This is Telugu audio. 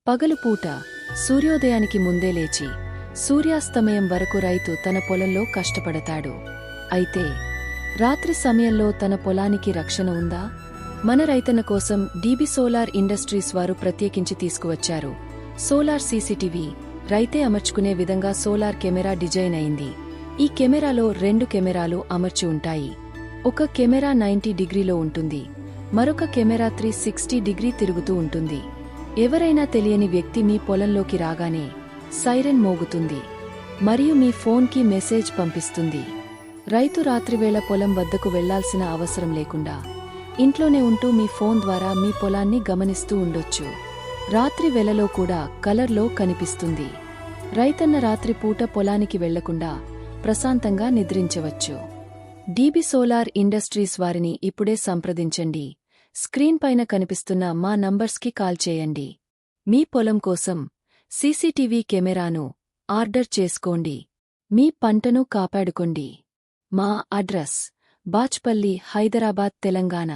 పగలుపూట సూర్యోదయానికి ముందే లేచి సూర్యాస్తమయం వరకు రైతు తన పొలంలో కష్టపడతాడు. అయితే రాత్రి సమయంలో తన పొలానికి రక్షణ ఉందా? మన రైతన్న కోసం డీబీ సోలార్ ఇండస్ట్రీస్ వారు ప్రత్యేకించి తీసుకువచ్చారు సోలార్ సీసీటీవీ. రైతే అమర్చుకునే విధంగా సోలార్ కెమెరా డిజైన్ అయింది. ఈ కెమెరాలో 2 కెమెరాలు అమర్చి ఉంటాయి. ఒక కెమెరా 90 డిగ్రీలో ఉంటుంది, మరొక కెమెరా 360 డిగ్రీ తిరుగుతూ ఉంటుంది. ఎవరైనా తెలియని వ్యక్తి మీ పొలంలోకి రాగానే సైరన్ మోగుతుంది మరియు మీ ఫోన్కి మెసేజ్ పంపిస్తుంది. రైతు రాత్రివేళ పొలం వద్దకు వెళ్లాల్సిన అవసరం లేకుండా ఇంట్లోనే ఉంటూ మీ ఫోన్ ద్వారా మీ పొలాన్ని గమనిస్తూ ఉండొచ్చు. రాత్రి వేళలో కూడా కలర్లో కనిపిస్తుంది. రైతన్న రాత్రిపూట పొలానికి వెళ్లకుండా ప్రశాంతంగా నిద్రించవచ్చు. డీబీ సోలార్ ఇండస్ట్రీస్ వారిని ఇప్పుడే సంప్రదించండి. స్క్రీన్ పైన కనిపిస్తున్న మా నంబర్స్కి కాల్ చేయండి. మీ పొలం కోసం సీసీటీవీ కెమెరాను ఆర్డర్ చేసుకోండి. మీ పంటను కాపాడుకోండి. మా అడ్రస్ బాచ్పల్లి, హైదరాబాద్, తెలంగాణ.